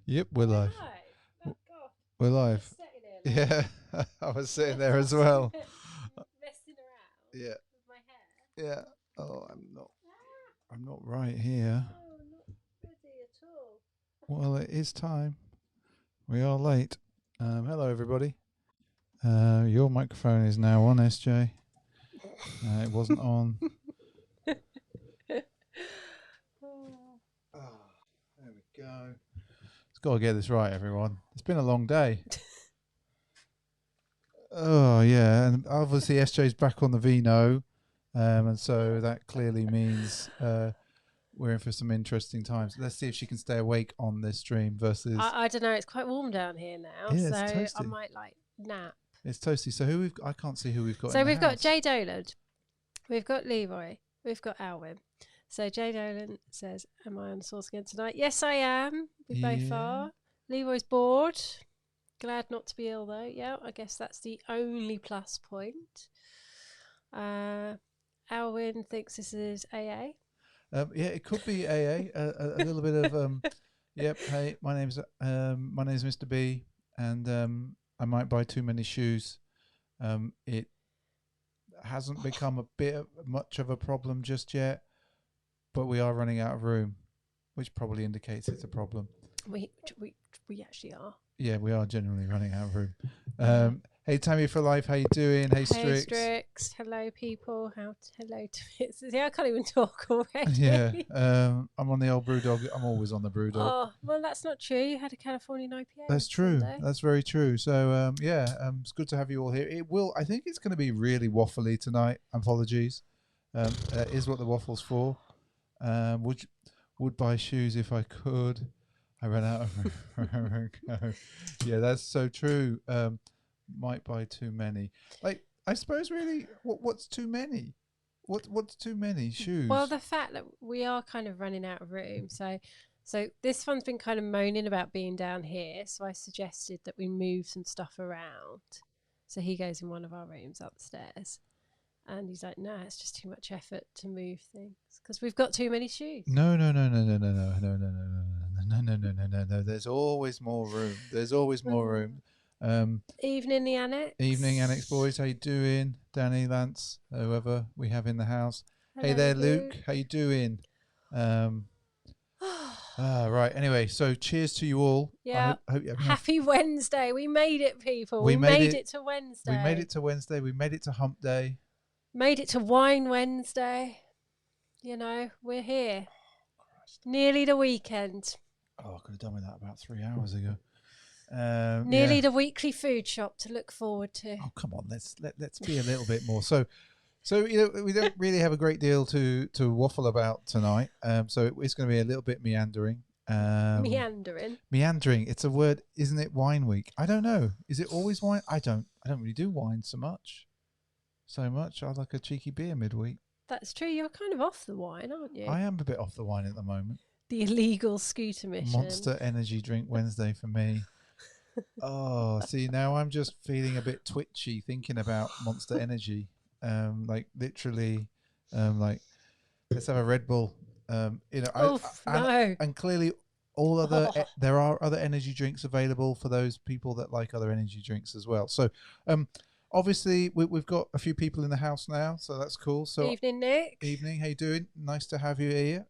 Yep, we're live. Oh, God. We're I'm live. just sitting here, like, Yeah, I was sitting there as well. messing around Yeah, with my hair. yeah. Oh, I'm not right here. Oh, not ready at all. Well, it is time. We are late. Hello, everybody. Your microphone is now on, SJ. It wasn't on. Oh, there we go. It's got to get this right, everyone. It's been a long day. Oh, yeah. And obviously, SJ's back on the vino. And so that clearly means we're in for some interesting times. Let's see if she can stay awake on this stream versus. I don't know. It's quite warm down here now, Yeah, so it's toasty. I might nap. It's toasty. So I can't see who we've got. So in we've the got house. Jay Dolan, we've got Leroy, we've got Alwyn. So Jay Dolan says, "Am I on the sauce again tonight?" Yes, I am. We both are. Leroy's bored. Glad not to be ill though. Yeah, I guess that's the only plus point. Alwyn thinks this is AA. Yeah, it could be AA. A little bit of Yep. Hey, my name's Mr. B, and I might buy too many shoes. It hasn't become much of a problem just yet, but we are running out of room, which probably indicates it's a problem. We actually are. Yeah, we are generally running out of room. Hey, Tammy for life, how you doing? Hey, Strix. Hey, Strix. Hello, people. Hello to See, I can't even talk already. Yeah, I'm on the old Brewdog. I'm always on the Brewdog. Oh, well, that's not true. You had a Californian IPA. That's true. Sunday. That's very true. So, it's good to have you all here. I think it's going to be really waffly tonight. Apologies. That is what the waffle's for. Would buy shoes if I could. I ran out of Yeah, that's so true. Might buy too many. Like, I suppose really, what's too many? What's too many shoes? Well, the fact that we are kind of running out of room. So this one's been kind of moaning about being down here. So I suggested that we move some stuff around. So he goes in one of our rooms upstairs. And he's like, no, it's just too much effort to move things because we've got too many shoes. No. There's always more room. There's always more room. Evening, the annex. Evening, annex boys. How you doing, Danny, Lance, whoever we have in the house? Hello, hey there, Luke. How you doing? Right. Anyway, so cheers to you all. Yeah. Hope Happy Wednesday. We made it, people. We made it to Wednesday. We made it to Wednesday. We made it to Hump Day. Made it to Wine Wednesday. You know, we're here. Nearly the weekend. Oh, I could have done with that about 3 hours ago. Nearly the weekly food shop to look forward to. Oh, come on. Let's be a little bit more. So we don't really have a great deal to waffle about tonight. So it's going to be a little bit meandering. Meandering. It's a word, isn't it? Wine week. I don't know. Is it always wine? I don't really do wine so much. I like a cheeky beer midweek. That's true. You're kind of off the wine, aren't you? I am a bit off the wine at the moment. The illegal scooter mission. Monster Energy Drink Wednesday for me. Oh, see, now I'm just feeling a bit twitchy thinking about Monster Energy. Like literally, like let's have a Red Bull. No. And clearly, there are other energy drinks available for those people that like other energy drinks as well. So, obviously, we've got a few people in the house now, so that's cool. So, evening, Nick. Evening. How you doing? Nice to have you here.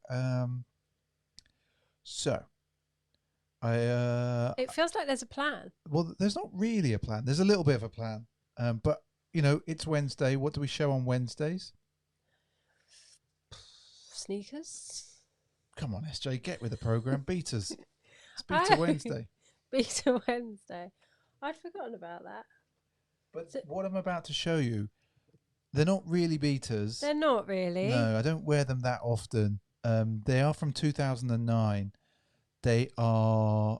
It feels like there's a plan. Well, there's not really a plan. There's a little bit of a plan, but it's Wednesday. What do we show on Wednesdays? Sneakers. Come on, SJ, get with the program. Beaters. It's Beta Wednesday. Beta Wednesday. I'd forgotten about that. But what I'm about to show you, they're not really beaters. They're not really. No, I don't wear them that often. They are from 2009. They are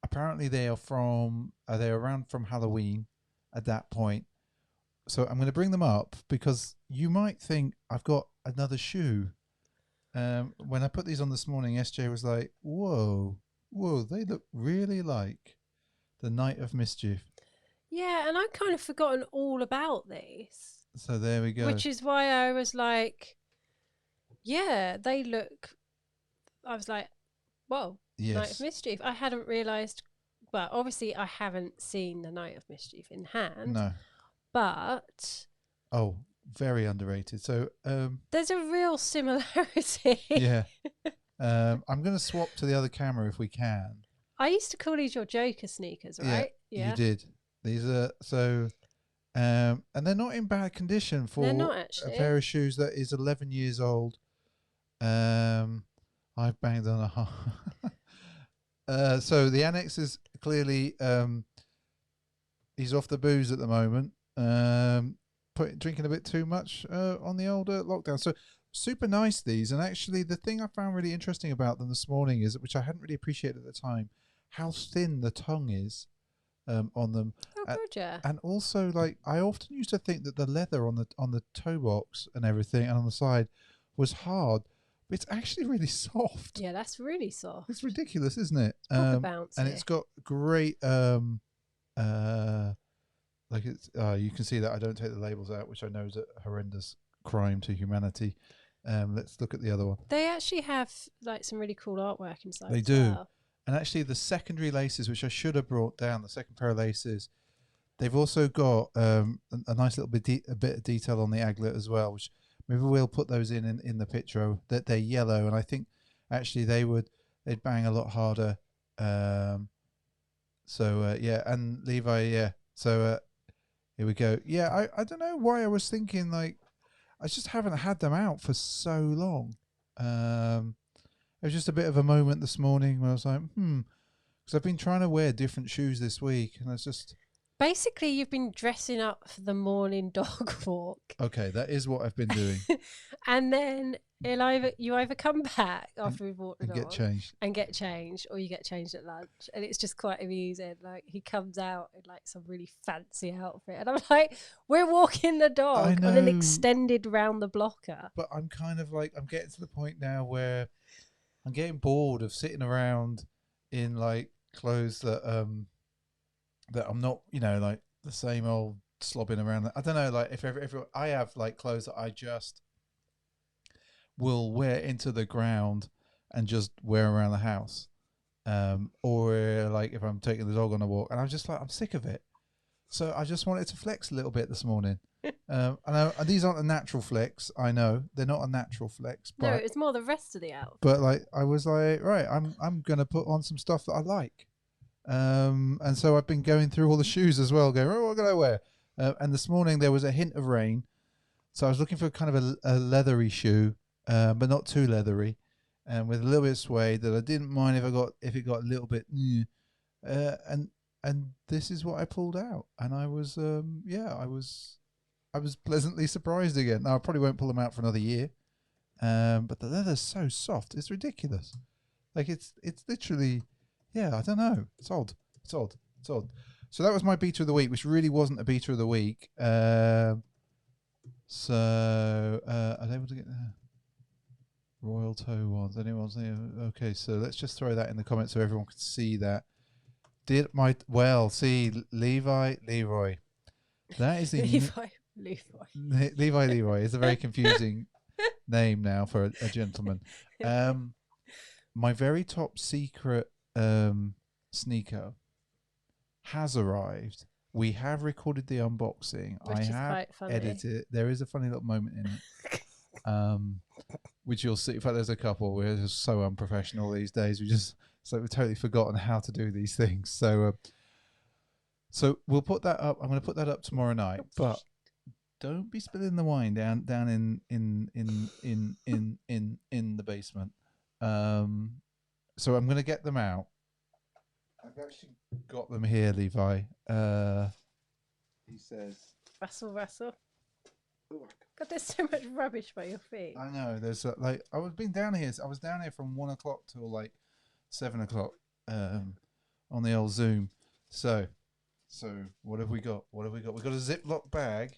apparently they're around from Halloween at that point. So I'm going to bring them up because you might think I've got another shoe. When I put these on this morning, SJ was like, whoa, they look really like the Night of Mischief. Yeah, and I'd kind of forgotten all about these. So there we go. Which is why I was like, yeah, they look... I was like, whoa, Night of Yes. Mischief. I hadn't realised. Well, obviously, I haven't seen the Night of Mischief in hand, No. but Oh, very underrated. So, there's a real similarity. yeah. I'm going to swap to the other camera if we can. I used to call these your Joker sneakers, right? Yeah, you did. These are so, and they're not in bad condition They're for not a actually. pair of shoes that is 11 years old. I've banged on a. So the annex is clearly he's off the booze at the moment. Drinking a bit too much on the older lockdown. So super nice these, and actually the thing I found really interesting about them this morning is, which I hadn't really appreciated at the time, how thin the tongue is on them. Oh, good, yeah. And also, like, I often used to think that the leather on the toe box and everything and on the side was hard, but it's actually really soft. Yeah, that's really soft. It's ridiculous, isn't it? Proper bouncy. And it's got great like it's you can see that I don't take the labels out, which I know is a horrendous crime to humanity. Let's look at the other one. They actually have like some really cool artwork inside. They as do. well. And actually the secondary laces, which I should have brought down, the second pair of laces, they've also got a nice little bit a bit of detail on the aglet as well, which maybe we'll put those in the picture. That they're yellow, and I think actually they'd bang a lot harder. Yeah, and Levi, yeah. So here we go. Yeah, I don't know why I was thinking, like, I just haven't had them out for so long. It was just a bit of a moment this morning when I was like, because I've been trying to wear different shoes this week, and it's just Basically, you've been dressing up for the morning dog walk. okay. That is what I've been doing. And then you either come back after we've walked the And dog get changed. and get changed, or you get changed at lunch. And it's just quite amusing. Like, he comes out in like some really fancy outfit, and I'm like, we're walking the dog on an know. extended round the blocker. But I'm kind of like, I'm getting to the point now where I'm getting bored of sitting around in like clothes that I'm not, like the same old slobbing around. I don't know, like if I have like clothes that I just will wear into the ground and just wear around the house, or like if I'm taking the dog on a walk, and I'm just like, I'm sick of it. So I just wanted to flex a little bit this morning. I know these aren't a natural flex. I know they're not a natural flex, but No, it's more the rest of the outfit. but like I was like, right, I'm gonna put on some stuff that I like. And so I've been going through all the shoes as well, going, oh, what can I wear? And this morning there was a hint of rain, so I was looking for kind of a leathery shoe, but not too leathery, and with a little bit of suede that I didn't mind if it got a little bit, and this is what I pulled out, and I was I was pleasantly surprised again. Now I probably won't pull them out for another year, but the leather's so soft, it's ridiculous. Like it's literally. Yeah, I don't know. It's odd. It's odd. It's odd. So that was my beta of the week, which really wasn't a beta of the week. I was able to get Royal Toe ones. Anyone's there? Okay, so let's just throw that in the comments so everyone can see that. Leroy. That is the Leroy is a very confusing name now for a gentleman. My very top secret sneaker has arrived. We have recorded the unboxing. Which is quite funny. Edited. There is a funny little moment in it, which you'll see. In fact, there's a couple. We're just so unprofessional these days. We've totally forgotten how to do these things. So we'll put that up. I'm going to put that up tomorrow night. But don't be spilling the wine down in the basement. So I'm going to get them out. I've actually got them here, Levi. He says, Russell. God, there's so much rubbish by your feet. I know. There's I was down here from 1 o'clock till like 7 o'clock on the old Zoom. So what have we got? We've got a Ziploc bag.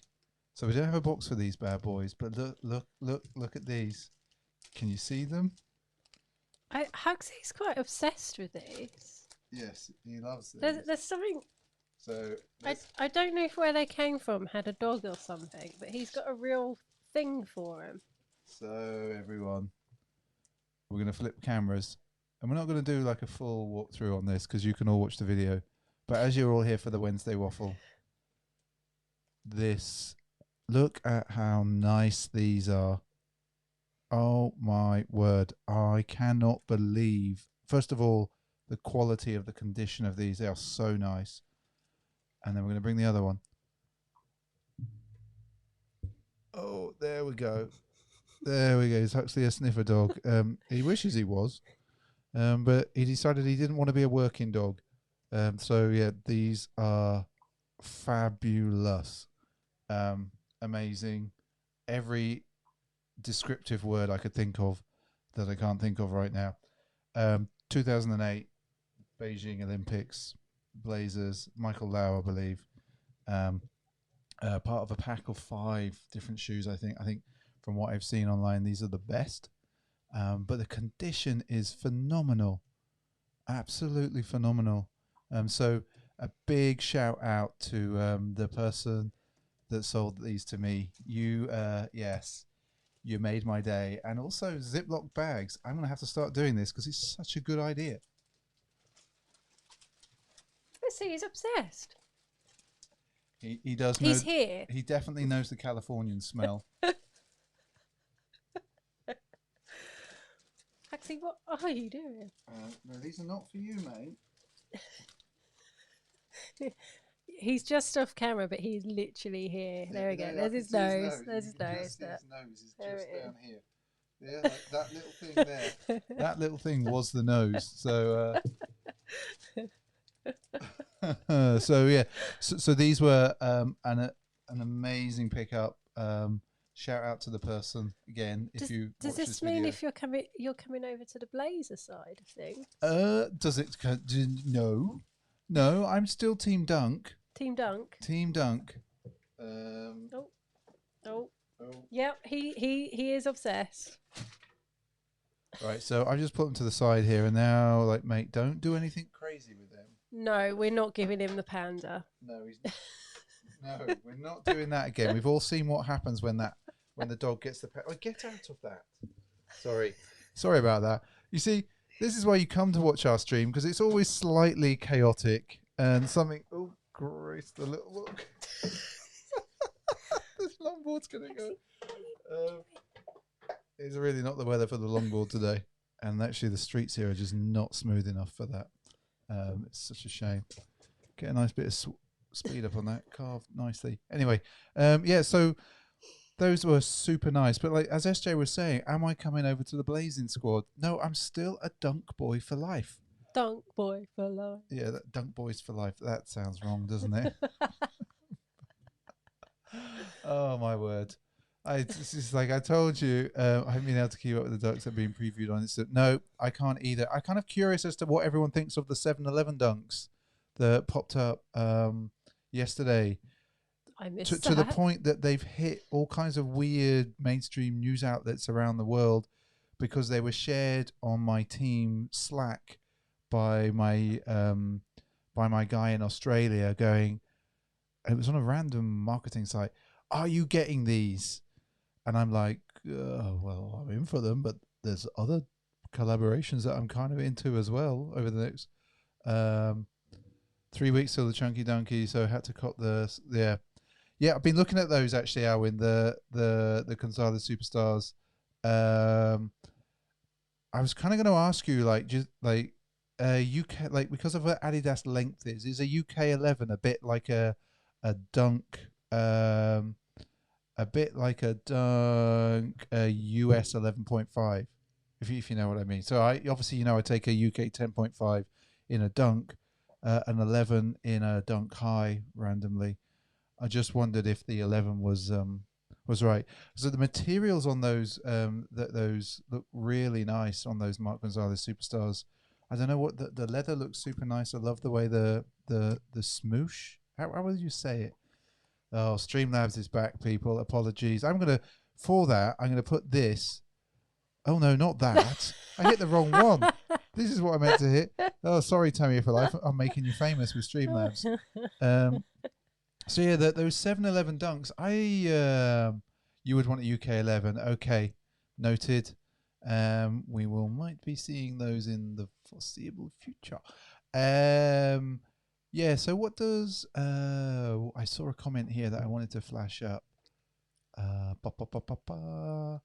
So we don't have a box for these bad boys, but look at these. Can you see them? Hugsy's quite obsessed with these. Yes, he loves these. There's something. So I don't know if where they came from had a dog or something, but he's got a real thing for him. So everyone, we're gonna flip cameras. And we're not going to do like a full walkthrough on this because you can all watch the video. But as you're all here for the Wednesday waffle, look at how nice these are. Oh my word. I cannot believe, first of all, the quality of the condition of these. They are so nice. And then we're going to bring the other one. Oh, there we go. There we go. He's actually a sniffer dog. He wishes he was. But he decided he didn't want to be a working dog. So yeah, these are fabulous. Amazing. Every descriptive word I could think of that I can't think of right now. 2008 Beijing Olympics, Blazers, Michael Lau, I believe. Part of a pack of 5 different shoes, I think. I think from what I've seen online, these are the best. But the condition is phenomenal. Absolutely phenomenal. So a big shout out to the person that sold these to me. You, yes, you made my day. And also Ziploc bags. I'm going to have to start doing this because it's such a good idea. Let's see, he's obsessed. He does. He's here. He definitely knows the Californian smell. Actually, what are you doing? No, these are not for you, mate. He's just off camera, but he's literally here. There we go. There's his nose. There's his nose. His nose is just down here. Yeah, like that little thing there. That little thing was the nose. So, so yeah. So these were an amazing pickup. Shout out to the person again. Does this mean if you're coming over to the Blazer side of things? Does it? No. I'm still Team Dunk. Team Dunk. Oh. Yep. He is obsessed. Right. So I just put them to the side here, and now, like, mate, don't do anything crazy with them. No, we're not giving him the panda. No, no, we're not doing that again. We've all seen what happens when the dog gets the panda. Oh, get out of that. Sorry about that. You see, this is why you come to watch our stream, because it's always slightly chaotic and something. Oh, Grace, the little look. This longboard's gonna go. It's really not the weather for the longboard today, and actually the streets here are just not smooth enough for that. It's such a shame. Get a nice bit of speed up on that, carved nicely. Anyway, yeah. So those were super nice. But like as SJ was saying, am I coming over to the Blazing Squad? No, I'm still a Dunk boy for life. Dunk boy for life. Yeah, that Dunk boys for life. That sounds wrong, doesn't it? Oh my word! It's just like I told you. I haven't been able to keep up with the Dunks that are being previewed on it. No, I can't either. I'm kind of curious as to what everyone thinks of the 7-Eleven Dunks that popped up yesterday. I missed to the point that they've hit all kinds of weird mainstream news outlets around the world because they were shared on my team Slack by my guy in Australia. Going, it was on a random marketing site. Are you getting these? And I'm like, well, I'm in for them, but there's other collaborations that I'm kind of into as well over the next 3 weeks till the Chunky Donkey, so I had to cop the yeah. I've been looking at those actually, Alwyn, the Gonzalez Superstars. I was kind of going to ask you, like, just like UK, like because of what Adidas length is a UK 11 a bit like a Dunk, a bit like a Dunk, a US 11.5, if you know what I mean. So I obviously I take a UK 10.5 in a Dunk, an 11 in a Dunk High randomly. I just wondered if the 11 was right. So the materials on those those look really nice on those Marc Gonzalez Superstars. I don't know what the leather looks super nice. I love the way the smoosh. How would you say it? Oh, Streamlabs is back, people. Apologies. I'm gonna put this. Oh no, not that. I hit the wrong one. This is what I meant to hit. Oh, sorry, Tammy for life. I'm making you famous with Streamlabs. So yeah, those 7-Eleven Dunks. You would want a UK 11. Okay, noted. We might be seeing those in the foreseeable future. Yeah. So what does? I saw a comment here that I wanted to flash up. Ba, ba, ba, ba, ba.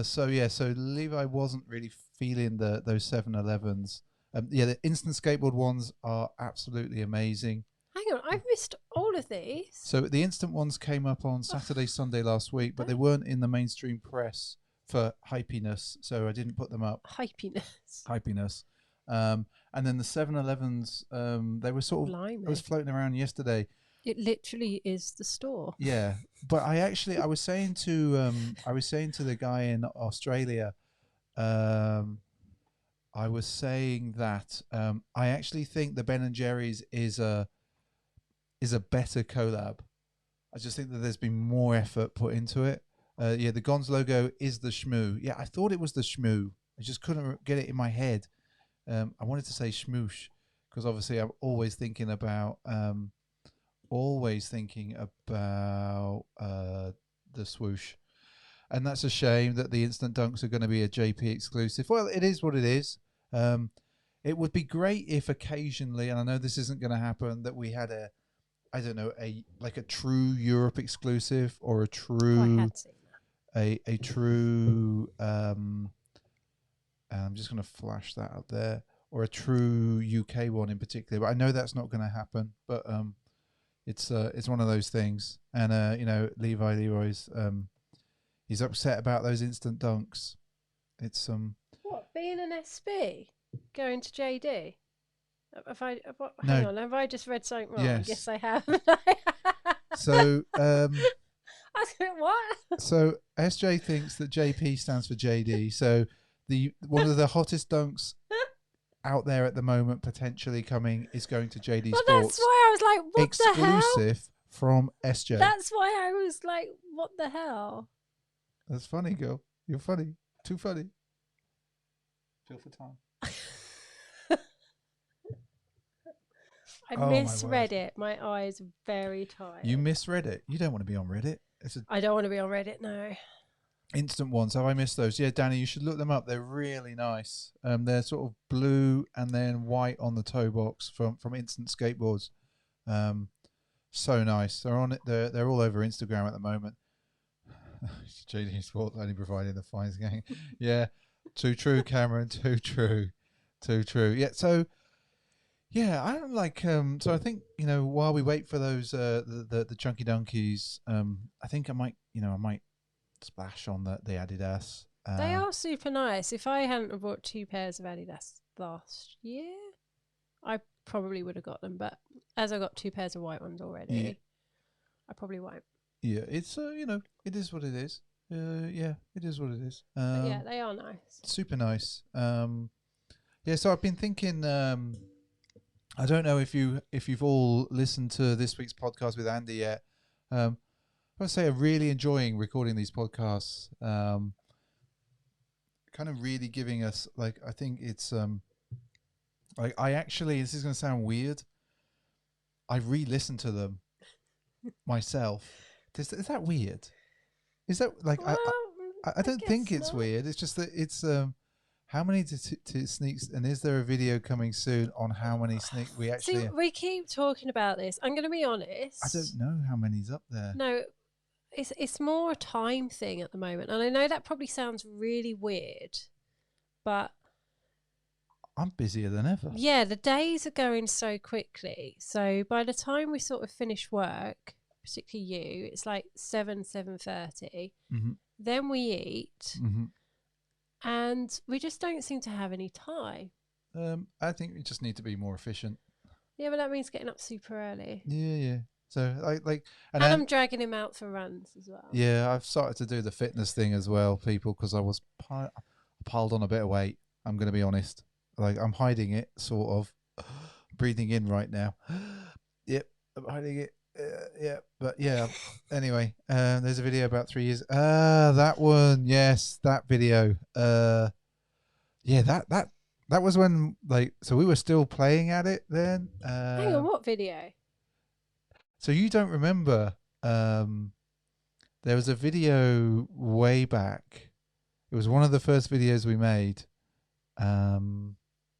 So yeah, so Levi wasn't really feeling those 711s. Yeah, the instant skateboard ones are absolutely amazing. Hang on, I've missed all of these. So the instant ones came up on Saturday, Sunday last week, but they weren't in the mainstream press for hypiness, so I didn't put them up. Hypiness. And then the 711s, they were sort of, I was floating around yesterday. It literally is the store. Yeah, but I was saying to the guy in Australia, I was saying that I actually think the Ben and Jerry's is a better collab. I just think that there's been more effort put into it. Yeah, the Gons logo is the shmoo. Yeah, I thought it was the shmoo. I just couldn't get it in my head. I wanted to say shmoosh because obviously I'm always thinking about the swoosh, and that's a shame that the instant dunks are going to be a JP exclusive. Well, it is what it is. It would be great if occasionally, and I know this isn't going to happen, that we had a true Europe exclusive or a true a true I'm just going to flash that up there, or a true UK one in particular, but I know that's not going to happen. But it's one of those things, and you know, Leroy's he's upset about those instant dunks. It's what, being an SB going to JD? Hang on, have I just read something wrong? Yes I have. So I was like, what? So SJ thinks that JP stands for JD. So one of the hottest dunks out there at the moment, potentially coming, is going to JD Sports. That's why I was like, what the hell? Exclusive from SJ. That's why I was like, what the hell? That's funny, girl. You're funny. Too funny. Feel for time. I misread it. My eyes are very tired. You misread it. You don't want to be on Reddit. I don't want to be on Reddit, no. Instant ones. Have I missed those? Yeah, Danny, you should look them up. They're really nice. They're sort of blue and then white on the toe box from Instant Skateboards. So nice. They're on it. They're all over Instagram at the moment. JD Sports only providing the fines gang. Yeah, too true, Cameron. Too true. Yeah. So. Yeah, I don't like. So I think, you know, while we wait for those the chunky donkeys, I think I might splash on the Adidas. They are super nice. If I hadn't bought 2 pairs of Adidas last year, I probably would have got them. But as I got 2 pairs of white ones already, I probably won't. Yeah, it's you know, it is what it is. Yeah, it is what it is. But yeah, they are nice. Super nice. Yeah, so I've been thinking. I don't know if you've all listened to this week's podcast with Andy yet. I would say I'm really enjoying recording these podcasts. Kind of really giving us, like, I think it's like, I actually, this is going to sound weird, I re-listened to them myself. Is that weird? Is that like, well, I don't think it's weird. It's just that it's how many sneaks, and is there a video coming soon on how many sneaks we actually... See, we keep talking about this. I'm going to be honest. I don't know how many's up there. No, it's more a time thing at the moment. And I know that probably sounds really weird, but... I'm busier than ever. Yeah, the days are going so quickly. So by the time we sort of finish work, particularly you, it's like 7:30. Mm-hmm. Then we eat. Mm-hmm. And we just don't seem to have any time. I think we just need to be more efficient. Yeah, but that means getting up super early. Yeah. So and I'm dragging him out for runs as well. Yeah, I've started to do the fitness thing as well, people, because I was piled on a bit of weight. I'm going to be honest. Like, I'm hiding it, sort of. Breathing in right now. Yep, I'm hiding it. Yeah, but yeah. Anyway, there's a video about 3 years. That one, yes, that video. Yeah, that was when, like, so we were still playing at it then. Hang on, what video? So you don't remember? There was a video way back. It was one of the first videos we made.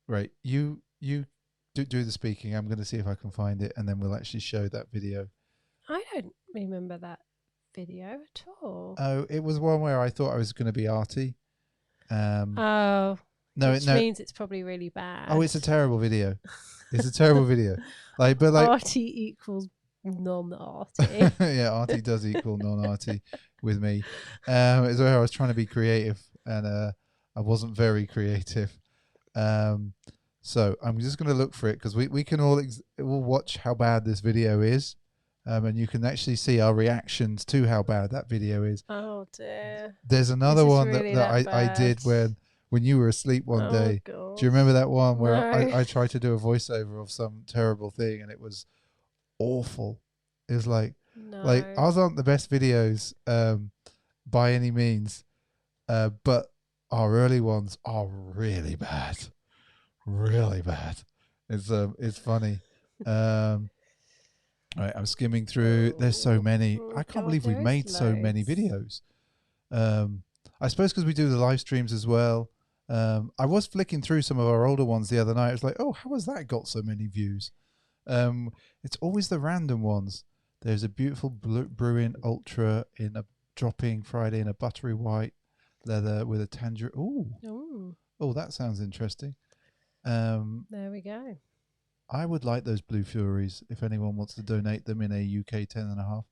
Right, you do the speaking. I'm going to see if I can find it, and then we'll actually show that video. I don't remember that video at all. Oh, it was one where I thought I was going to be arty. Oh, no, which means it's probably really bad. Oh, it's a terrible video. It's a terrible video. Like, but like arty equals non-arty. yeah, arty does equal non-arty with me. It's where I was trying to be creative, and I wasn't very creative. So I'm just going to look for it, because we can all we'll watch how bad this video is, and you can actually see our reactions to how bad that video is. Oh dear. There's another one really that I did when you were asleep one day. God. Do you remember that one where No. I tried to do a voiceover of some terrible thing, and it was awful? It was like ours aren't the best videos by any means, but our early ones are really bad. Really bad. It's funny. Right, I'm skimming through. There's so many. I can't believe we've made so many videos. I suppose because we do the live streams as well. I was flicking through some of our older ones the other night. I was like, oh, how has that got so many views? It's always the random ones. There's a beautiful Bruin Ultra in a dropping Friday in a buttery white leather with a tangerine. Oh, that sounds interesting. There we go. I would like those Blue Furies if anyone wants to donate them in a UK 10.5.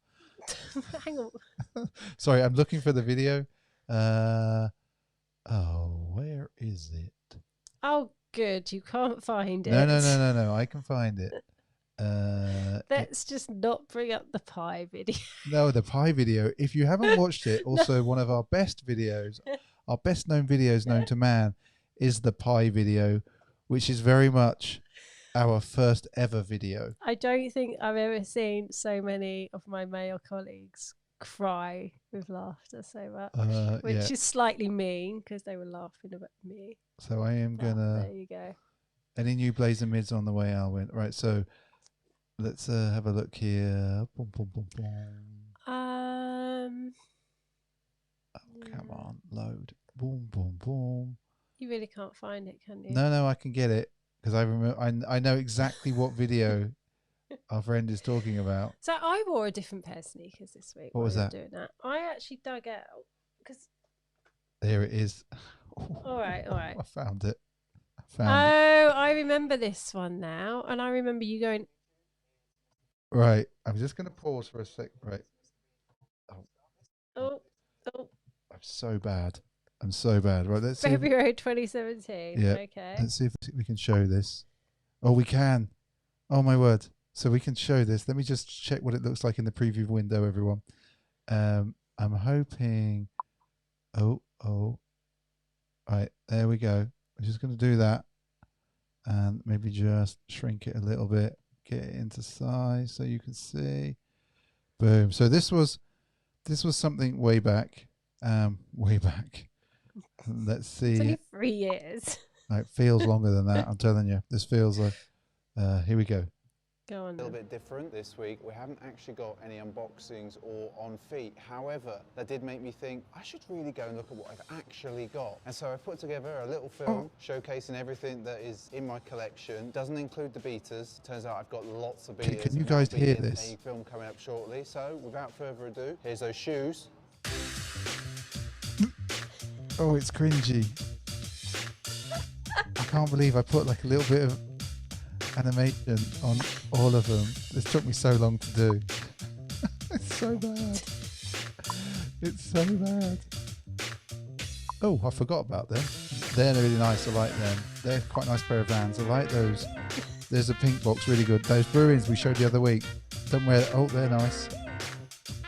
Hang on. Sorry, I'm looking for the video. Where is it? Oh, good. You can't find it. No. I can find it. Let's just not bring up the pie video. No, the pie video. If you haven't watched it, also one of our best videos, our best known videos known to man, is the pie video, which is very much our first ever video. I don't think I've ever seen so many of my male colleagues cry with laughter so much, which is slightly mean because they were laughing about me. So I am gonna. There you go. Any new blazer mids on the way, Alwyn? Right. So let's have a look here. Boom, boom, boom, boom. Come on, load. Boom, boom, boom. You really can't find it, can you? No, I can get it, because I remember. I know exactly what video our friend is talking about. So I wore a different pair of sneakers this week. What was that? Doing that, I actually dug out because. There it is. All right. I found it. I remember this one now, and I remember you going. Right, I'm just going to pause for a sec. Right. Oh. I'm so bad. Right, let's February 2017. Yeah. Okay. Let's see if we can show this. Oh, we can. Oh my word. So we can show this. Let me just check what it looks like in the preview window, everyone. I'm hoping. Oh. Right, there we go. I'm just going to do that, and maybe just shrink it a little bit, get it into size so you can see. Boom. So this was something way back. Let's see. It's only 3 years. It feels longer than that. I'm telling you. This feels like. Here we go. Go on. A little bit different this week. We haven't actually got any unboxings or on feet. However, that did make me think I should really go and look at what I've actually got. And so I put together a little film showcasing everything that is in my collection. Doesn't include the beaters. Turns out I've got lots of beaters. Can you guys hear this? A film coming up shortly. So without further ado, here's those shoes. Oh, it's cringy. I can't believe I put like a little bit of animation on all of them. This took me so long to do. It's so bad. It's so bad. Oh, I forgot about them. They're really nice. I like them. They're quite a nice pair of Vans. I like those. There's a pink box, really good. Those Bruins we showed the other week. Don't wear. Oh, they're nice.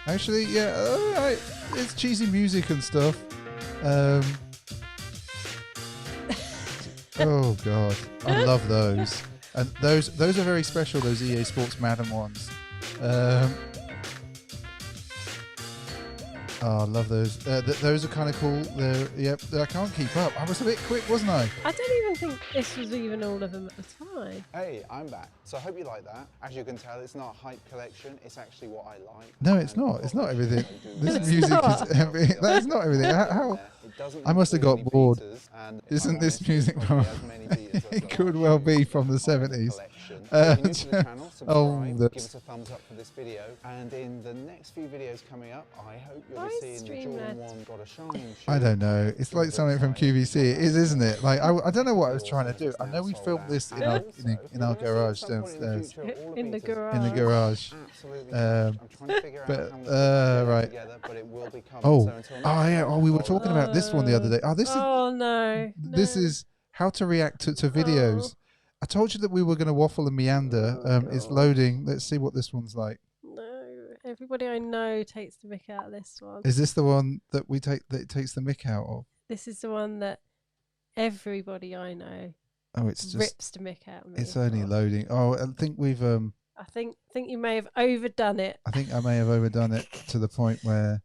Actually, yeah. All right. It's cheesy music and stuff. Oh God, I love those. And those are very special. Those EA Sports Madden ones. I love those. Those are kind of cool. I can't keep up. I was a bit quick, wasn't I? I don't even think this was even all of them at the time. Hey, I'm back. So I hope you like that. As you can tell, it's not a hype collection. It's actually what I like. No, it's not. It's not everything. This music is. That's not everything. How? It It doesn't I must have got include any bored. beaters, and if Isn't I'm this honest, music it probably from- has many beaters as It the could last well shoes be that from the are in 70s. collection. If you're new to the channel, subscribe, that's- give us a thumbs up for this video, and in the next few videos coming up, I hope you'll Why be is seeing the Jordan Streamlabs? 1 Got a Shine shoe. I don't know. and It's like Jordan something from 5 QVC. It is, isn't it? Like I don't know what I was Really trying to awesome do. as I it's know now we sold filmed out. this in And our also, in our we're gonna see at garage some point in the downstairs. future all In the beaters. garage. In the garage. Absolutely. Um, I'm trying to figure out but, how I'm gonna put that right. together, but it will be coming. Oh, So until next oh yeah. time, Oh, we were follow talking about this one the other day. Oh, this is Oh no. this no. is how to react to videos. I told you that we were going to waffle and meander. It's God. loading. Let's see what this one's like. No. Everybody I know takes the mick out of this one. Is this the one that we take that it takes the mick out of? This is the one that everybody I know Oh, it's just rips the mick out of me. it's only for. loading. Oh, I think we've I think you may have overdone it. I think I may have overdone it to the point where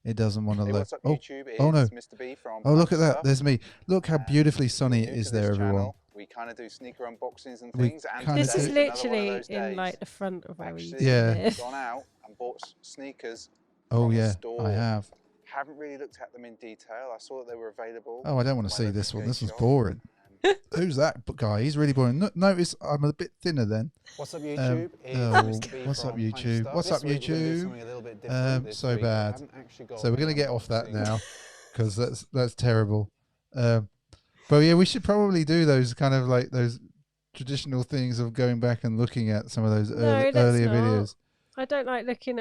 it doesn't want to Hey, load. what's up, Oh, YouTube? oh no. It's Mr. B from oh, look Pint at of that. Stuff. There's me. Look how And beautifully if sunny you're it new is to there, this everyone. channel, we kind of do sneaker unboxings and We things. And kinda This do- is today's another one of literally those in days. like the front of where we Actually, Yeah. live. gone out and bought sneakers. Oh from a yeah, store. I have. Haven't really looked at them in detail. I saw that they were available. Oh, I don't want at to my see this local one. This skate one's shop. boring. Who's that guy? He's really boring. Notice I'm a bit thinner then. What's up, YouTube? It's oh, Mr. B what's from up, Pint of YouTube? Stuff. What's This up, week we're gonna do YouTube? something a little bit different this So week. We bad. haven't actually got So we're going to any get off that unboxing. now because that's terrible. But yeah, we should probably do those kind of like those traditional things of going back and looking at some of those No, let's earlier not. videos. I don't like looking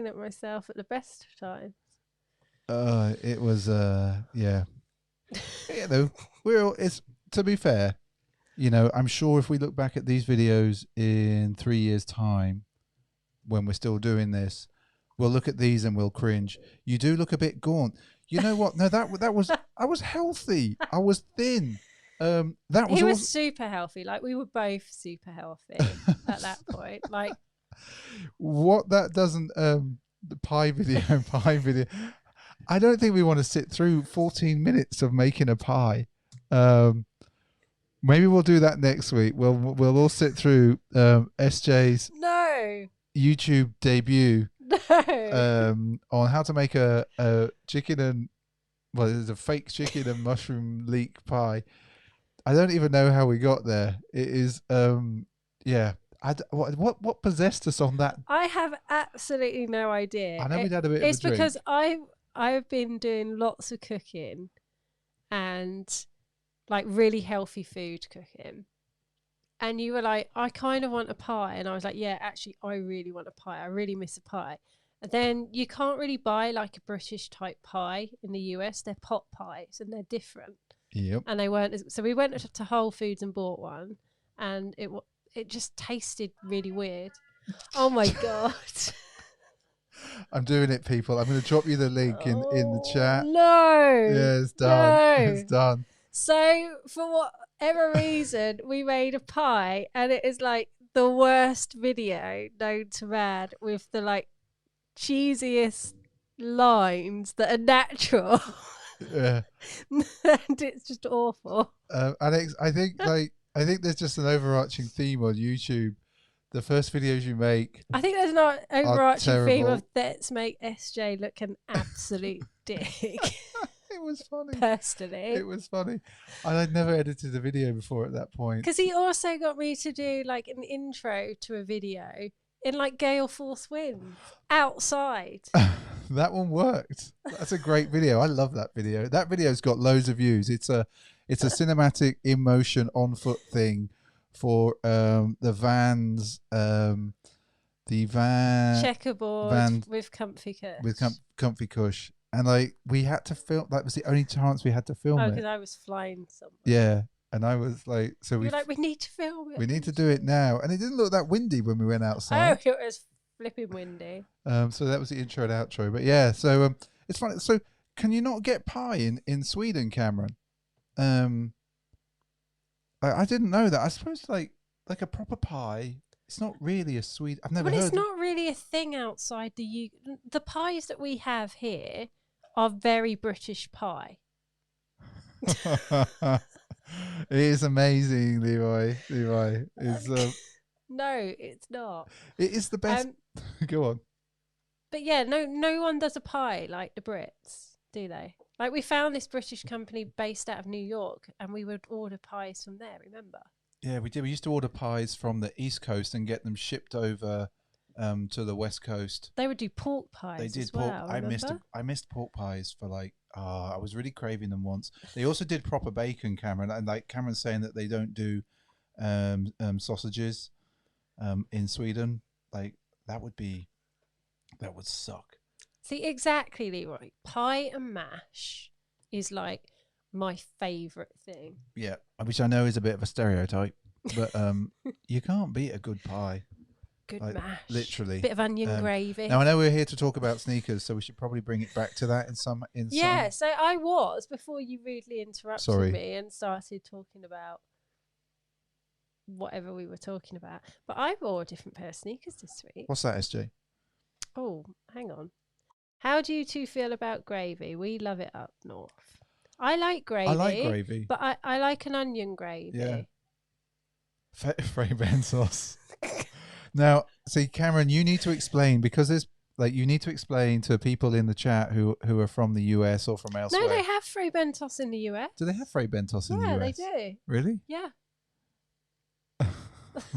at myself at the best of times. It was yeah. Yeah, though it's to be fair, you know, I'm sure if we look back at these videos in 3 years' time, when we're still doing this, we'll look at these and we'll cringe. You do look a bit gaunt. You know what? No, that was I was healthy. I was thin. That was He all. was super healthy. Like we were both super healthy at that point. Like What that doesn't the pie video. I don't think we want to sit through 14 minutes of making a pie. Maybe we'll do that next week. We'll all sit through SJ's no, YouTube debut no. on how to make a chicken and it's a fake chicken and mushroom leek pie. I don't even know how we got there. It is yeah. What possessed us on that? I have absolutely no idea. I know we'd had a bit It's of a drink. because I've been doing lots of cooking and like really healthy food cooking. And you were like, I kind of want a pie. And I was like, yeah, actually, I really want a pie. I really miss a pie. And then you can't really buy like a British type pie in the US. They're pot pies and they're different. Yep. And they weren't. So we went to Whole Foods and bought one. And it just tasted really weird. Oh my God. I'm doing it, people. I'm going to drop you the link in the chat. No. Yeah, it's done. No. It's done. So for whatever reason, we made a pie, and it is like the worst video known to man with the like cheesiest lines that are natural, Yeah. and it's just awful. Alex, I think there's just an overarching theme on YouTube. The first videos you make, I think there's an overarching theme terrible. of let's make SJ look an absolute dick. it was funny. Personally, It was funny. And I'd never edited a video before at that point. because he also got me to do like an intro to a video in like gale force winds outside. That one worked. That's a great video. I love that video. That video's got loads of views. It's a cinematic in motion on foot thing for the Vans the van Checkerboard Van- with comfy cush. with comfy cush, and like we had to film. That was the only chance we had to film Oh, it. because I was flying somewhere. Yeah, and I was like, so You're like, we need to film it. we need to do it now, and it didn't look that windy when we went Oh, outside. it was flipping windy. So that was the intro and outro. But yeah, so it's funny. So can you not get pie in Sweden, Cameron? I didn't know that. I suppose like a proper pie. It's not really a Swede. I've never But heard. it's not really a thing outside the UK. The pies that we have here are very British pie. It is amazing, Levi. Levi is. No, it's not. It is the best. Go on. But yeah, no one does a pie like the Brits, do they? Like we found this British company based out of New York, and we would order pies from there. Remember? Yeah, we did. We used to order pies from the East Coast and get them shipped over to the West Coast. They would do pork pies. They did as pork. well, I missed pork pies for like. I was really craving them once. They also did proper bacon, Cameron, and like Cameron's saying that they don't do sausages in Sweden. Like that would suck. See, exactly, Leroy. Pie and mash is like my favourite thing. Yeah, which I know is a bit of a stereotype, but you can't beat a good pie. Good Like, mash. literally. Bit of onion gravy. Now I know we're here to talk about sneakers, so we should probably bring it back to that in some. Yeah, so I was before you rudely interrupted me and started talking about whatever we were talking about. But I wore a different pair of sneakers this week. What's that, SJ? Oh, hang on. How do you two feel about gravy? We love it up north. I like gravy. I like gravy, but I like an onion gravy. Yeah. Frey sauce. Now, see, Cameron, you need to explain because there's like you need to explain to people in the chat who are from the US or from elsewhere. No, they have Frey Bentos in the US. Do they have Frey Bentos in the US? Yeah, they do. Really? Yeah.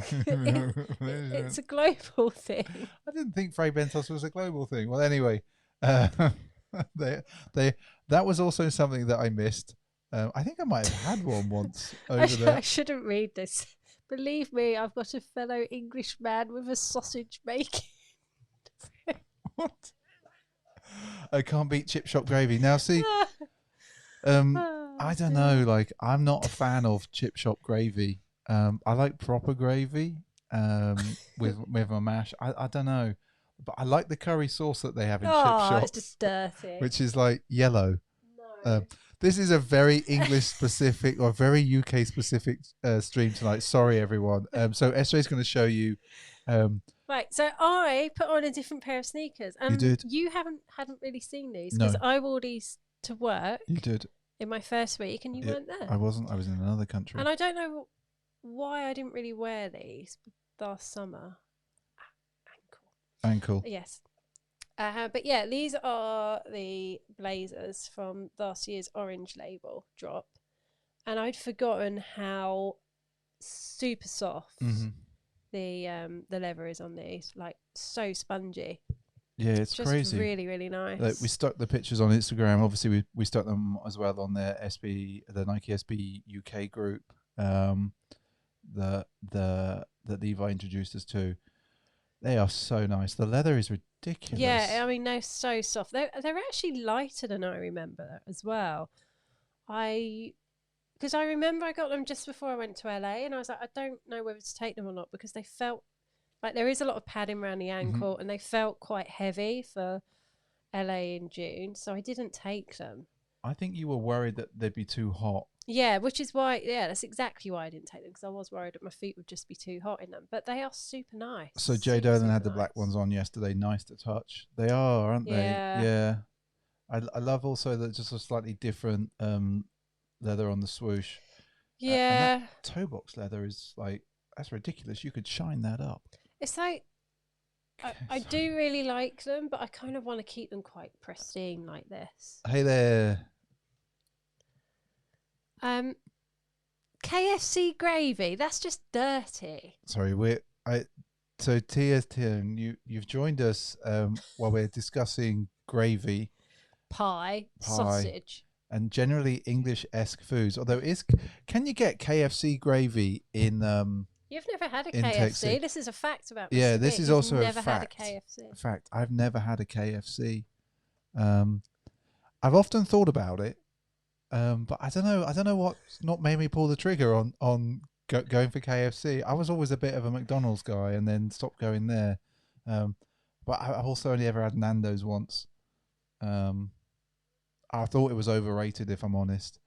It's a global thing. I didn't think Frey Bentos was a global thing. Well, anyway, that was also something that I missed. I think I might have had one once over there. I shouldn't read this. Believe me, I've got a fellow Englishman with a sausage making. What? I can't beat chip shop gravy. Now, see, I don't know. Like, I'm not a fan of chip shop gravy. I like proper gravy with my mash. I don't know, but I like the curry sauce that they have in chip shop. It's just dirty. Which is like yellow. No. This is a very English specific or very UK specific stream tonight. Sorry, everyone. So SJ is going to show you. Right, so I put on a different pair of sneakers. You did. You hadn't really seen these No. because I wore these to work. You did. In my first week, and you weren't there. I wasn't. I was in another country. And I don't know why I didn't really wear these last summer. Ankle. Yes. But yeah, these are the blazers from last year's Orange Label drop. And I'd forgotten how super soft the leather is on these. Like, so spongy. Yeah, it's just crazy. Really, really nice. Like, we stuck the pictures on Instagram. Obviously, we stuck them as well on the Nike SB UK group. That Levi introduced us to. They are so nice. The leather is ridiculous. Yeah, I mean, they're so soft. They're actually lighter than I remember as well. Because I remember I got them just before I went to LA, and I was like, I don't know whether to take them or not because they felt like there is a lot of padding around the ankle, and they felt quite heavy for LA in June, so I didn't take them. I think you were worried that they'd be too hot. Yeah, which is why, that's exactly why I didn't take them, because I was worried that my feet would just be too hot in them. But they are super nice. So Jay Dolan had the black ones on yesterday. Nice to touch. They are, aren't they? Yeah. I love also that just a slightly different leather on the swoosh. Yeah. And that toe box leather is like, that's ridiculous. You could shine that up. It's like, I do really like them, but I kind of want to keep them quite pristine like this. Hey there. KFC gravy, that's just dirty. Sorry, so Tia, you've joined us while we're discussing gravy, pie, sausage, and generally English-esque foods. Although, can you get KFC gravy in? You've never had a in KFC. Texas? This is a fact about. Yeah, this is also never a fact. Had a KFC. Fact, I've never had a KFC. I've often thought about it. But I don't know what's not made me pull the trigger on going for KFC. I was always a bit of a McDonald's guy and then stopped going there. But I've also only ever had Nando's once. I thought it was overrated, if I'm honest.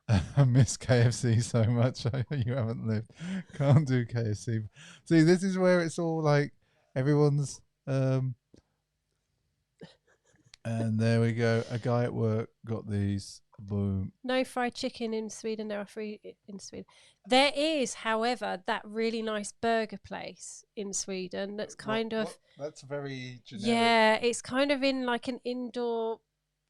I miss KFC so much. You haven't lived. Can't do KFC. See, this is where it's all like everyone's... And there we go. A guy at work got these. Boom. No fried chicken in Sweden. There are free in Sweden. There is, however, that really nice burger place in Sweden that's kind of... That's very generic. Yeah, it's kind of in like an indoor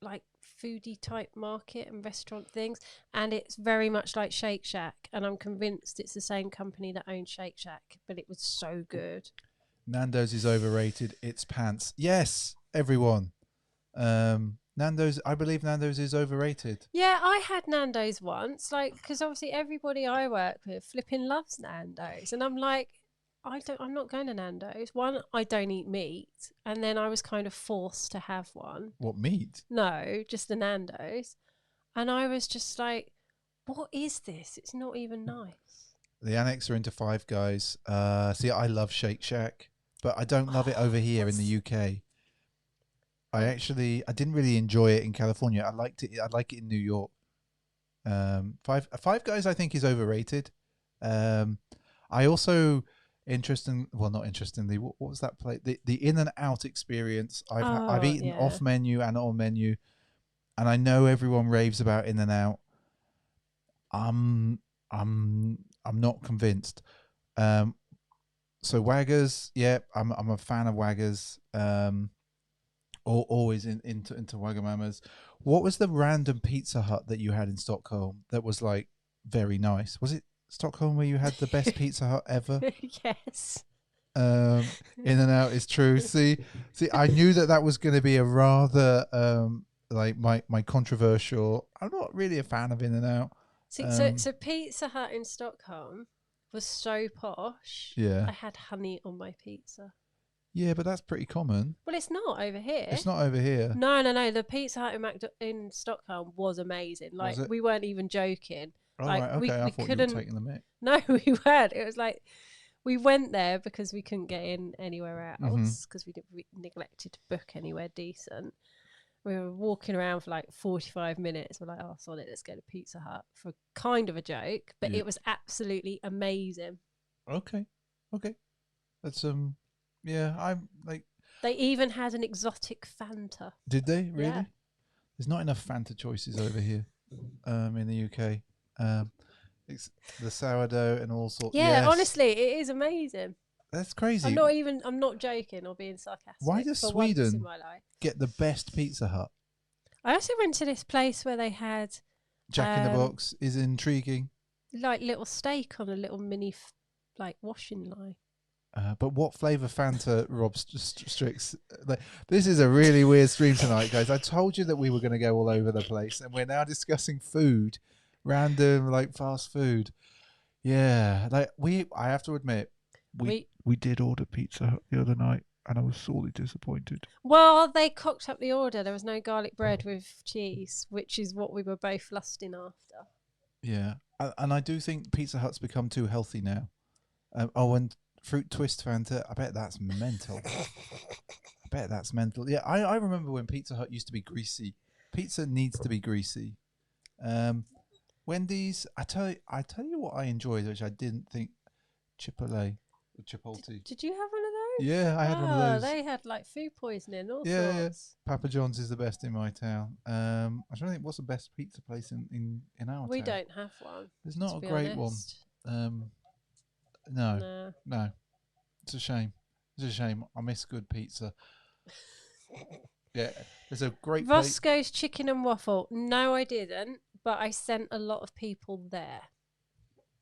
like foodie type market and restaurant things, and it's very much like Shake Shack, and I'm convinced it's the same company that owns Shake Shack, but it was so good. Nando's is overrated. It's pants. Yes, everyone. Nando's. I believe Nando's is overrated. Yeah, I had Nando's once, like, because obviously everybody I work with flipping loves Nando's, and I'm like, I'm not going to Nando's. One, I don't eat meat, and then I was kind of forced to have one. What meat? No, just the Nando's, and I was just like, what is this? It's not even nice. The annex are into Five Guys. See, I love Shake Shack, but I don't love it over here in the UK. I didn't really enjoy it in California. I liked it. I like it in New York. Five Guys, I think, is overrated. I also not interestingly, what was that place? The In and Out experience. I've eaten off menu and on menu, and I know everyone raves about In and Out. I'm not convinced. So Waggers, yeah, I'm a fan of Waggers. Always into Wagamamas. What was the random Pizza Hut that you had in Stockholm that was like very nice? Was it Stockholm where you had the best Pizza Hut ever? Yes. In and Out is true. See, I knew that was going to be a rather like my controversial. I'm not really a fan of In and Out. See, so Pizza Hut in Stockholm was so posh. Yeah. I had honey on my pizza. Yeah, but that's pretty common. Well, it's not over here. It's not over here. No. The Pizza Hut in Stockholm was amazing. Like, we weren't even joking. Oh, like, right, okay. I thought you were taking the mic. No, we weren't. It was like we went there because we couldn't get in anywhere else because we neglected to book anywhere decent. We were walking around for like 45 minutes. We're like, oh, sod it, let's go to Pizza Hut for kind of a joke. But it was absolutely amazing. Okay. That's yeah, I'm like. They even had an exotic Fanta. Did they really? Yeah. There's not enough Fanta choices over here, in the UK. It's the sourdough and all sorts. Yeah, yes. honestly, it is amazing. That's crazy. I'm not joking or being sarcastic. Why does for Sweden once in my life get the best Pizza Hut? I also went to this place where they had Jack in the Box is intriguing. like little steak on a little mini like washing line. But what flavour Fanta, Rob Strix? Like, this is a really weird stream tonight, guys. I told you that we were going to go all over the place, and we're now discussing food, random like fast food. Yeah, like I have to admit, we did order Pizza Hut the other night, and I was sorely disappointed. Well, they cocked up the order. There was no garlic bread with cheese, which is what we were both lusting after. Yeah, and I do think Pizza Hut's become too healthy now. And fruit twist Fanta, I bet that's mental. Yeah, I remember when Pizza Hut used to be greasy. Pizza needs to be greasy. Wendy's, I tell you what I enjoyed, which I didn't think. Chipotle. Did you have one of those? Yeah, I had one of those. They had like food poisoning, all sorts. Yeah. Papa John's is the best in my town. I'm trying to think what's the best pizza place in our town. We don't have one. There's not a great honest. one. No. It's a shame. I miss good pizza. Yeah, there's a great Roscoe's Chicken and Waffle. No, I didn't, but I sent a lot of people there.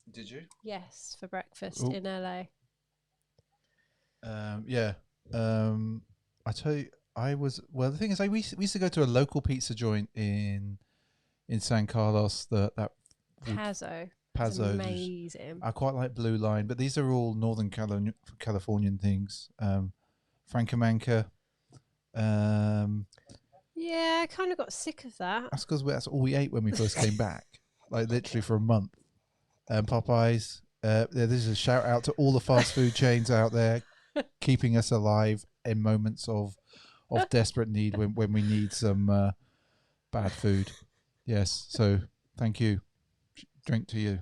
Did you? Yes, for breakfast in LA. Yeah. I tell you, the thing is, we used to go to a local pizza joint in San Carlos. That Pazzo. Amazing. I quite like Blue Line, but these are all Northern Californian things. Francomanca. Yeah, I kind of got sick of that. That's because that's all we ate when we first came back, like literally for a month. Popeyes. This is a shout out to all the fast food chains out there, keeping us alive in moments of desperate need when we need some bad food. Yes, so thank you. Drink to you.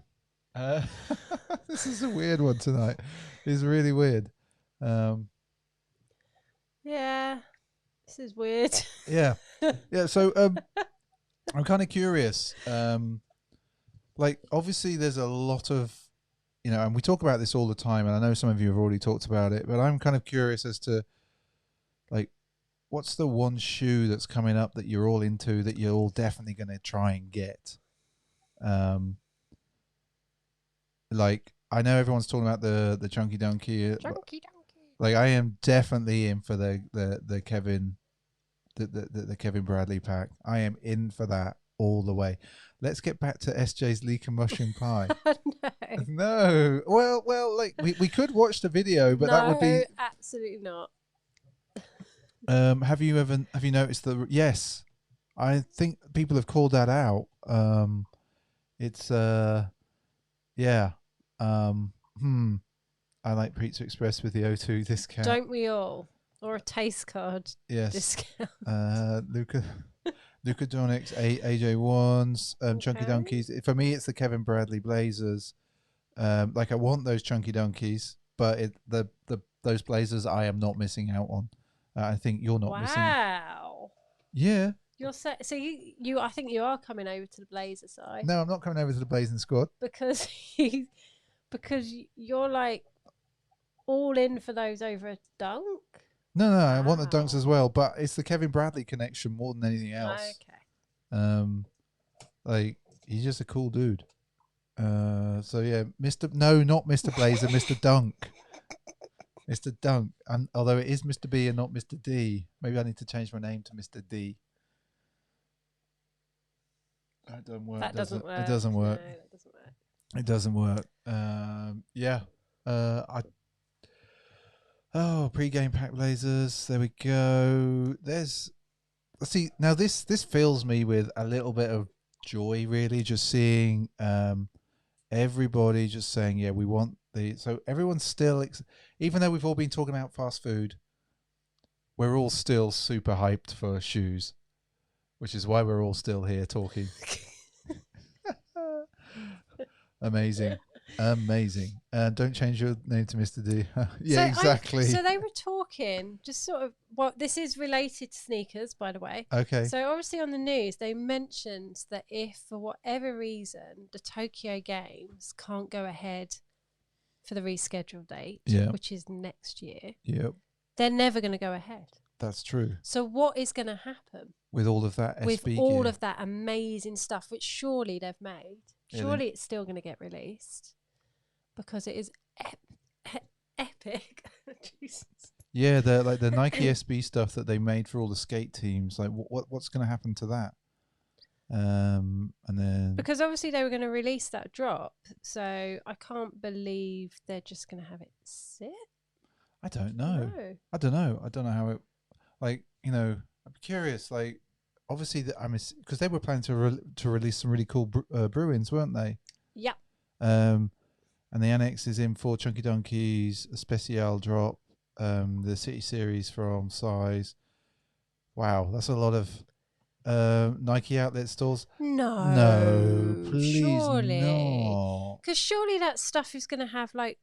This is a weird one tonight. It's really weird. Yeah, this is weird. Yeah. So I'm kind of curious. Like, obviously, there's a lot of, and we talk about this all the time, and I know some of you have already talked about it, but I'm kind of curious as to, like, what's the one shoe that's coming up that you're all into that you're all definitely going to try and get? Like I know everyone's talking about the Chunky Donkey. Chunky donkey. Like I am definitely in for the Kevin the Kevin Bradley pack. I am in for that all the way. Let's get back to SJ's leek and mushroom pie. No. No, well, like we could watch the video, but that would be No, absolutely not. Have you noticed the? Yes, I think people have called that out. It's yeah. I like Pizza Express with the O2 discount. Don't we all? Or a taste card Yes. discount. Luca Donic's AJ ones, Chunky Okay. Donkeys. For me, it's the Kevin Bradley Blazers. Like I want those Chunky Donkeys, but those Blazers I am not missing out on. I think you're not missing. Wow. Yeah. You're so you I think you are coming over to the Blazer side. No, I'm not coming over to the Blazing squad. Because you're like all in for those over a dunk. No, I want the Wow. dunks as well, but it's the Kevin Bradley connection more than anything else. Okay. Like he's just a cool dude. So yeah, not Mr. Blazer, Mr. Dunk. Mr. Dunk. And although it is Mr. B and not Mr. D, maybe I need to change my name to Mr. D. That doesn't work. That doesn't work. It doesn't work. No, that doesn't work. It doesn't work. Yeah. Pre-game pack Blazers. There we go. See, now this fills me with a little bit of joy, really, just seeing everybody just saying, yeah, we want so everyone's still, even though we've all been talking about fast food, we're all still super hyped for shoes, which is why we're all still here talking. Amazing. Don't change your name to Mr. D. Yeah, exactly. So they were talking, just sort of. Well, this is related to sneakers, by the way. Okay. So obviously on the news, they mentioned that if for whatever reason the Tokyo Games can't go ahead for the rescheduled date, which is next year, they're never going to go ahead. That's true. So what is going to happen with all of that with SB all gear? of that amazing stuff, which surely they've made? Surely it's still going to get released because it is epic. Jesus. Yeah, the Nike SB stuff that they made for all the skate teams. Like, what's going to happen to that? And then because obviously they were going to release that drop, so I can't believe they're just going to have it sit. I don't know. No. I don't know how it. Like, I'm curious. Like, obviously, because they were planning to release some really cool Bruins, weren't they? Yeah. And the annex is in for Chunky Donkeys, a special drop, the City Series from Size. Wow, that's a lot of Nike outlet stores. No, please, surely. no. Because surely that stuff is going to have like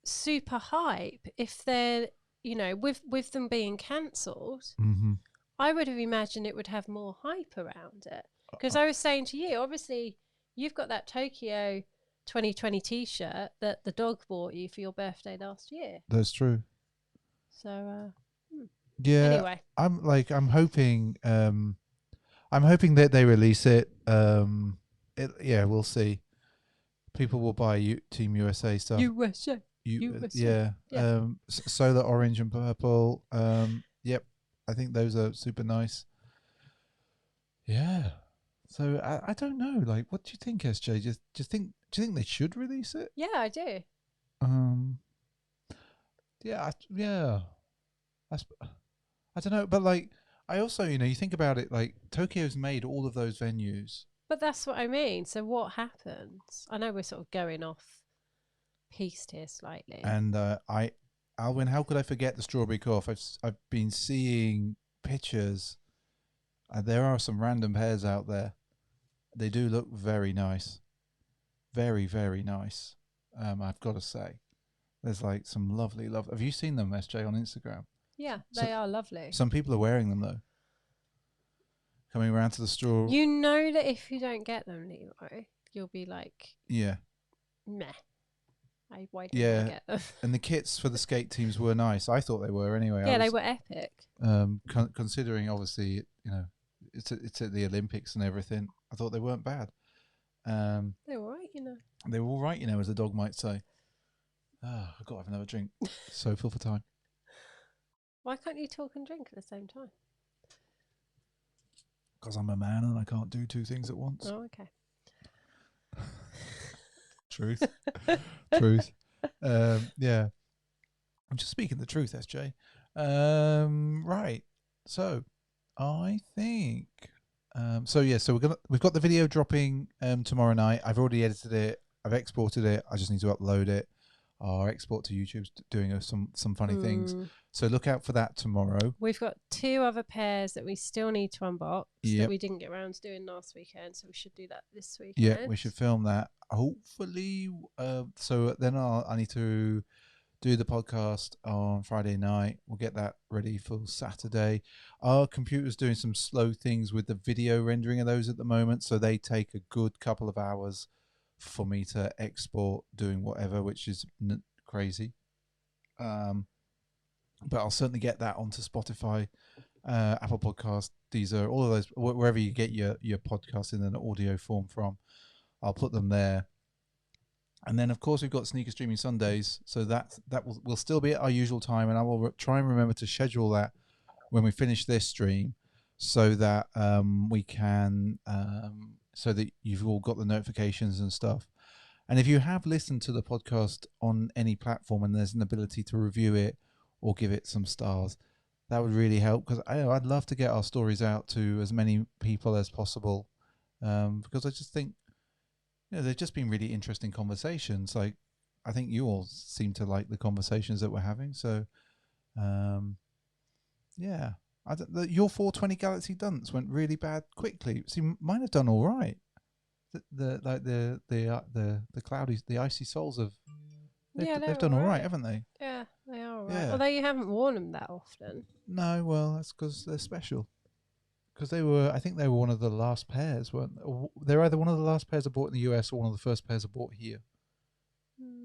super hype if they're, with them being cancelled. Mm-hmm. I would have imagined it would have more hype around it. Because I was saying to you, obviously, you've got that Tokyo 2020 T-shirt that the dog bought you for your birthday last year. That's true. So, yeah. Anyway, I'm hoping that they release it. Yeah, we'll see. People will buy Team USA stuff. USA. Yeah. Solar orange and purple. Yep. I think those are super nice. Yeah. So I don't know. Like, what do you think, SJ? Do you think they should release it? Yeah, I do. Yeah. I don't know, but like, I also, you think about it, like Tokyo's made all of those venues. But that's what I mean. So what happens? I know we're sort of going off piste here slightly. And Alwyn, how could I forget the Strawberry Cough? I've been seeing pictures. There are some random pairs out there. They do look very nice. Very, very nice. I've got to say. There's like some lovely. Have you seen them, SJ, on Instagram? Yeah, they are lovely. Some people are wearing them, though. Coming around to the store. You know that if you don't get them, Leroy, you'll be like... Yeah. Meh. Why didn't Yeah. I get them? And the kits for the skate teams were nice. I thought they were anyway. Yeah, they were epic. Considering obviously, it's at the Olympics and everything. I thought they weren't bad. They were right, They were all right, as the dog might say. I've got to have another drink. So full for time. Why can't you talk and drink at the same time? Because I'm a man and I can't do two things at once. Oh, okay. Truth. Truth. Yeah. I'm just speaking the truth, SJ. Right. So I think so we've got the video dropping tomorrow night. I've already edited it. I've exported it. I just need to upload it. Our export to YouTube's doing some funny things. So look out for that tomorrow. We've got 2 other pairs that we still need to unbox that we didn't get around to doing last weekend, so we should do that this weekend. Yeah, we should film that. Hopefully, so then I need to do the podcast on Friday night. We'll get that ready for Saturday. Our computer's doing some slow things with the video rendering of those at the moment, so they take a good couple of hours for me to export doing whatever, which is crazy. But I'll certainly get that onto Spotify, Apple Podcast, Deezer, all of those, wherever you get your podcast in an audio form from. I'll put them there. And then, of course, we've got Sneaker Streaming Sundays, so that will still be at our usual time, and I will try and remember to schedule that when we finish this stream, so that we can, so that you've all got the notifications and stuff. And if you have listened to the podcast on any platform and there's an ability to review it or give it some stars, that would really help, because I'd love to get our stories out to as many people as possible, because I just think, they've just been really interesting conversations. Like, I think you all seem to like the conversations that we're having. So, yeah, your 420 Galaxy dunks went really bad quickly. See, mine have done all right. The cloudy, the icy soles they've done all right, haven't they? Yeah, they are all right. Yeah. Although you haven't worn them that often. No, well, that's because they're special. Because I think they were one of the last pairs, weren't they? They're either one of the last pairs I bought in the US or one of the first pairs I bought here.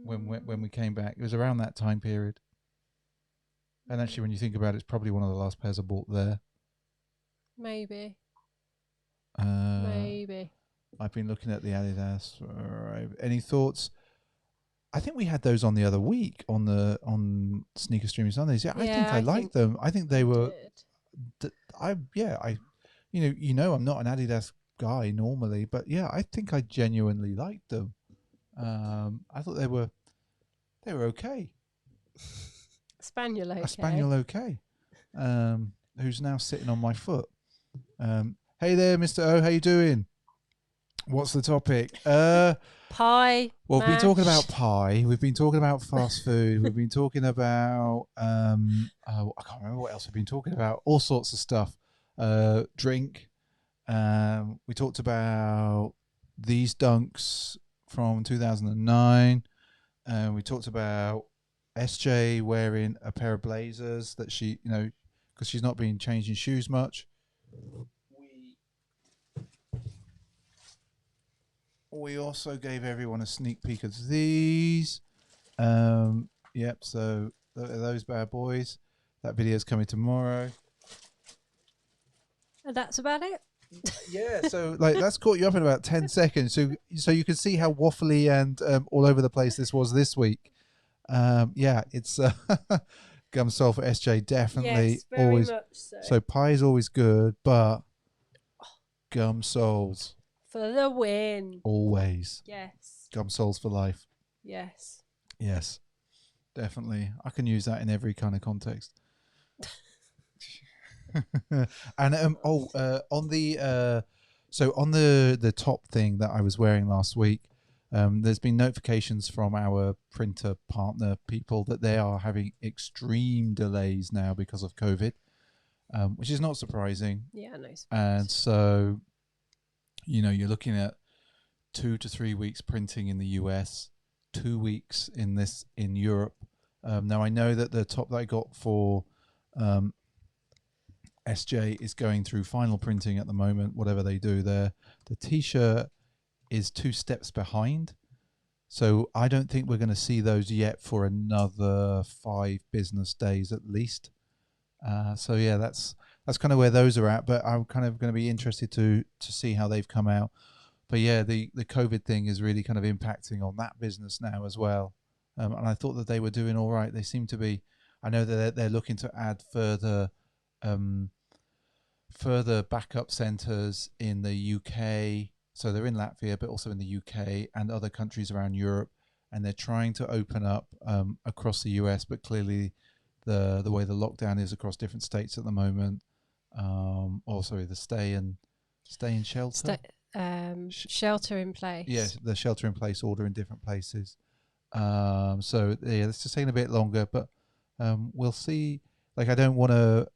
When we came back, it was around that time period. And actually, when you think about it, it's probably one of the last pairs I bought there. Maybe. Maybe. I've been looking at the Adidas. Any thoughts? I think we had those on the other week on Sneaker Streaming Sundays. Yeah, I think I liked them. I think they were. I'm not an Adidas guy normally, but yeah, I think I genuinely liked them. I thought they were okay. Spaniel okay. A Spaniel okay. Who's now sitting on my foot. Hey there, Mr. O, how you doing? What's the topic? Pie. Well, we've been talking about pie. We've been talking about fast food. We've been talking about I can't remember what else we've been talking about. All sorts of stuff. Drink. We talked about these dunks from 2009. We talked about SJ wearing a pair of blazers that she, because she's not been changing shoes much. We also gave everyone a sneak peek of these. Yep, so those bad boys. That video's coming tomorrow. And that's about it. Yeah, so that's caught you up in about 10 seconds. So you can see how waffly and all over the place this was this week. Yeah, it's gum sole for SJ, definitely. Yes, very always. much so. So pie is always good, but gum soles. For the win. Always. Yes. Gum soles for life. Yes. Yes, definitely. I can use that in every kind of context. And on the top thing that I was wearing last week, there's been notifications from our printer partner people that they are having extreme delays now because of COVID, which is not surprising. Yeah, no surprise. And so, you're looking at 2 to 3 weeks printing in the US, 2 weeks in Europe. Now I know that the top that I got for SJ is going through final printing at the moment, whatever they do there. The t-shirt is 2 steps behind. So I don't think we're going to see those yet for another 5 business days at least. So yeah, that's kind of where those are at. But I'm kind of going to be interested to see how they've come out. But yeah, the COVID thing is really kind of impacting on that business now as well. And I thought that they were doing all right. They seem to be. I know that they're looking to add further backup centres in the UK. So they're in Latvia, but also in the UK and other countries around Europe. And they're trying to open up across the US, but clearly the way the lockdown is across different states at the moment. The stay in shelter. Shelter in place. Yes, the shelter in place order in different places. So yeah, it's just taking a bit longer, but we'll see. Like, I don't want to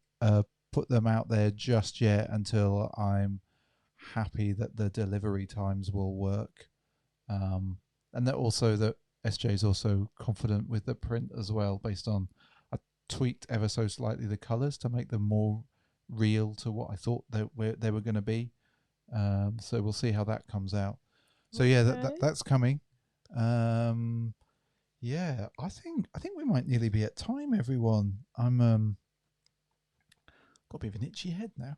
put them out there just yet until I'm happy that the delivery times will work, and that SJ is also confident with the print as well, based on I tweaked ever so slightly the colors to make them more real to what I thought they were going to be. So we'll see how that comes out. So yeah, that's coming. Yeah, I think we might nearly be at time, everyone. I'm got a bit of an itchy head now.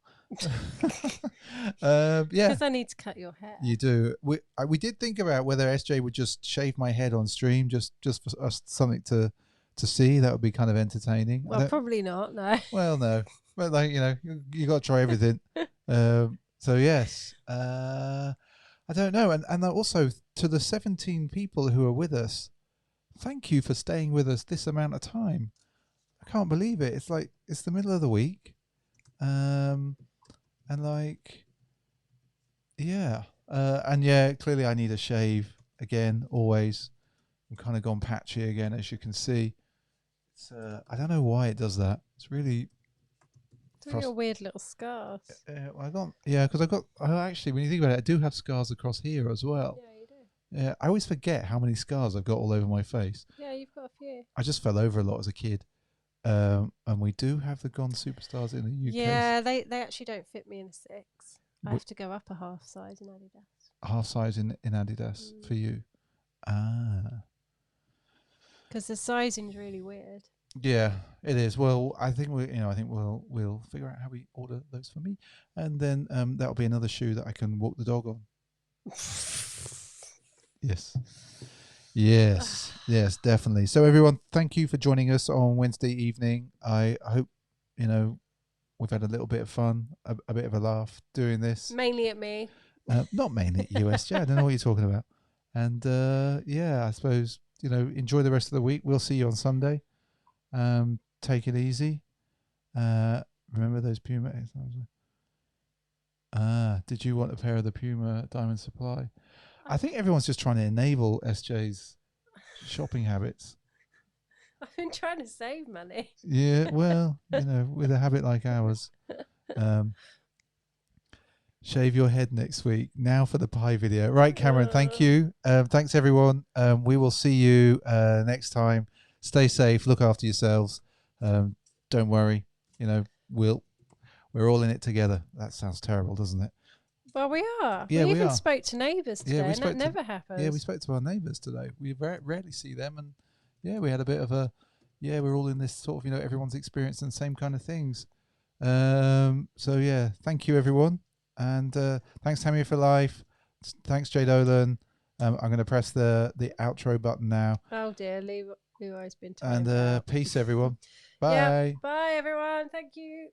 Yeah, because I need to cut your hair. You do. We did think about whether SJ would just shave my head on stream, just for us, something to see. That would be kind of entertaining. Well, probably not. No. Well, no. But like, you got to try everything. So yes, I don't know. And also to the 17 people who are with us, thank you for staying with us this amount of time. I can't believe it. It's like it's the middle of the week. And like, yeah, and yeah, clearly I need a shave again. Always, I'm kind of gone patchy again, as you can see. It's I don't know why it does that. It's really your weird little scars. Because actually, when you think about it, I do have scars across here as well. Yeah, you do. Yeah, I always forget how many scars I've got all over my face. Yeah, you've got a few. I just fell over a lot as a kid. And we do have the Gone Superstars in the UK. Yeah, they actually don't fit me in a 6. I have to go up a half size in Adidas. Half size in Adidas for you. Because the sizing's really weird. Yeah, it is. Well, I think we'll figure out how we order those for me, and then that'll be another shoe that I can walk the dog on. Yes, definitely. So everyone, thank you for joining us on Wednesday evening. I hope we've had a little bit of fun, a bit of a laugh doing this. Mainly at me. Not mainly at you, SJ. I don't know what you're talking about. And yeah, I suppose enjoy the rest of the week. We'll see you on Sunday. Take it easy. Remember those Puma? Did you want a pair of the Puma Diamond Supply? I think everyone's just trying to enable SJ's shopping habits. I've been trying to save money. Yeah, well, with a habit like ours. Shave your head next week. Now for the pie video. Right, Cameron, thank you. Thanks, everyone. We will see you next time. Stay safe. Look after yourselves. Don't worry. We're all in it together. That sounds terrible, doesn't it? Well, we are. Yeah, we even are. spoke to neighbours today, and that never happens. Yeah, we spoke to our neighbours today. We rarely see them, and yeah, we had a bit of a. Yeah, we're all in this sort of everyone's experiencing the same kind of things. So yeah, thank you everyone, and thanks Tammy for life. Thanks Jade Olan. I'm going to press the outro button now. Oh dear, Leroy's been tired. And peace everyone. Bye. Yep. Bye everyone. Thank you.